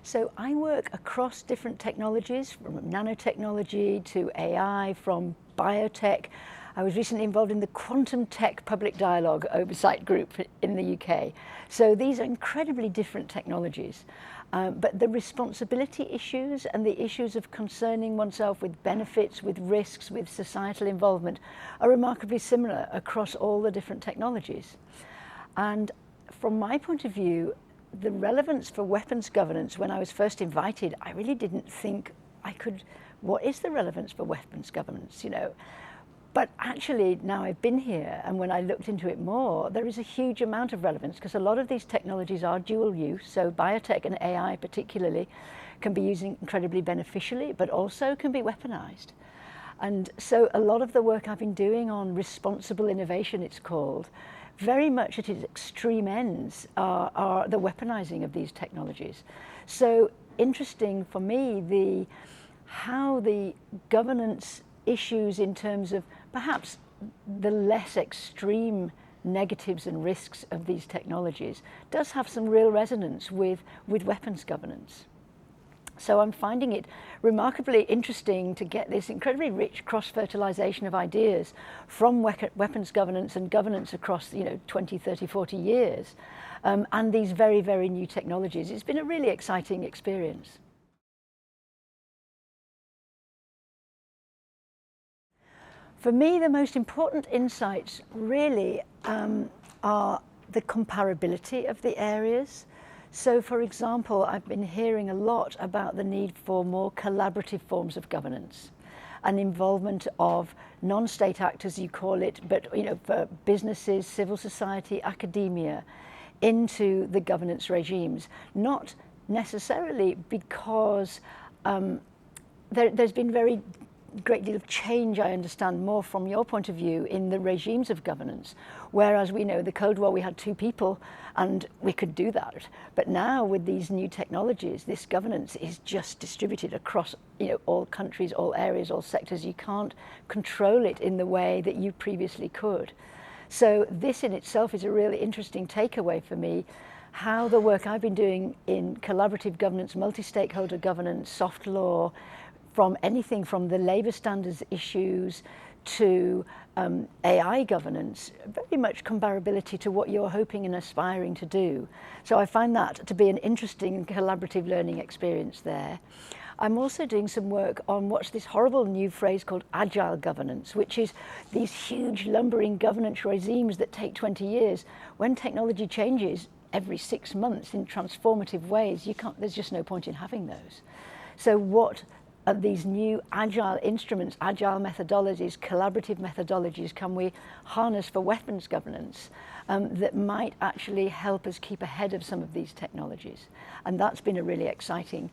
So I work across different technologies, from nanotechnology to AI, from biotech. I was recently involved in the Quantum Tech Public Dialogue Oversight Group in the UK. So these are incredibly different technologies. But the responsibility issues and the issues of concerning oneself with benefits, with risks, with societal involvement are remarkably similar across all the different technologies. And from my point of view, the relevance for weapons governance, when I was first invited, I really didn't think what is the relevance for weapons governance, But actually, now I've been here, and when I looked into it more, there is a huge amount of relevance, because a lot of these technologies are dual use. So biotech and AI particularly can be used incredibly beneficially, but also can be weaponized. And so a lot of the work I've been doing on responsible innovation, it's called, very much at its extreme ends are the weaponizing of these technologies. So interesting for me, how the governance issues in terms of perhaps the less extreme negatives and risks of these technologies does have some real resonance with weapons governance. So I'm finding it remarkably interesting to get this incredibly rich cross-fertilization of ideas from weapons governance and governance across 20, 30, 40 years, and these very, very new technologies. It's been a really exciting experience. For me, the most important insights really are the comparability of the areas. So, for example, I've been hearing a lot about the need for more collaborative forms of governance and involvement of non-state actors, you call it, but for businesses, civil society, academia, into the governance regimes. Not necessarily because there's been very great deal of change, I understand, more from your point of view, in the regimes of governance. Whereas we know the Cold War, we had two people and we could do that. But now with these new technologies, this governance is just distributed across all countries, all areas, all sectors. You can't control it in the way that you previously could. So this in itself is a really interesting takeaway for me, how the work I've been doing in collaborative governance, multi-stakeholder governance, soft law, from anything from the labour standards issues to AI governance, very much comparability to what you're hoping and aspiring to do. So I find that to be an interesting and collaborative learning experience there. I'm also doing some work on what's this horrible new phrase called agile governance, which is these huge lumbering governance regimes that take 20 years. When technology changes every 6 months in transformative ways, there's just no point in having those. So what of these new agile instruments, agile methodologies, collaborative methodologies can we harness for weapons governance that might actually help us keep ahead of some of these technologies? And that's been a really exciting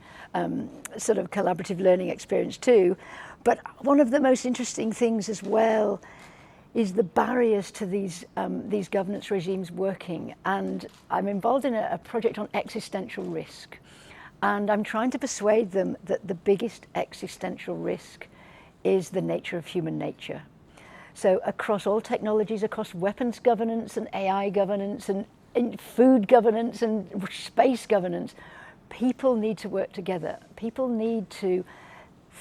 sort of collaborative learning experience too. But one of the most interesting things as well is the barriers to these governance regimes working. And I'm involved in a project on existential risk. And I'm trying to persuade them that the biggest existential risk is the nature of human nature. So across all technologies, across weapons governance and AI governance and food governance and space governance, people need to work together. People need to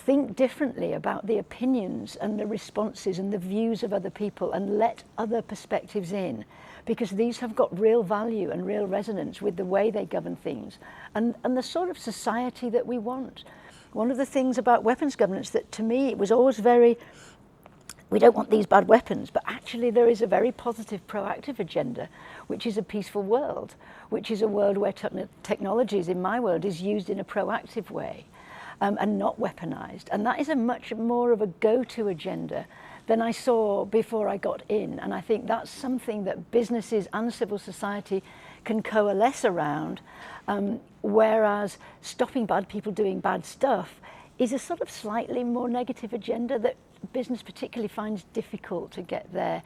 think differently about the opinions and the responses and the views of other people and let other perspectives in, because these have got real value and real resonance with the way they govern things and the sort of society that we want. One of the things about weapons governance that to me it was always we don't want these bad weapons, but actually there is a very positive, proactive agenda, which is a peaceful world, which is a world where technologies, in my world, is used in a proactive way. And not weaponized. And that is a much more of a go-to agenda than I saw before I got in. And I think that's something that businesses and civil society can coalesce around, whereas stopping bad people doing bad stuff is a sort of slightly more negative agenda that business particularly finds difficult to get their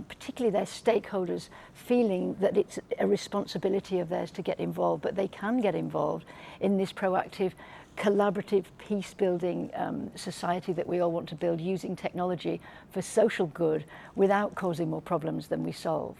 particularly their stakeholders feeling that it's a responsibility of theirs to get involved, but they can get involved in this proactive, collaborative, peace-building society that we all want to build using technology for social good without causing more problems than we solve.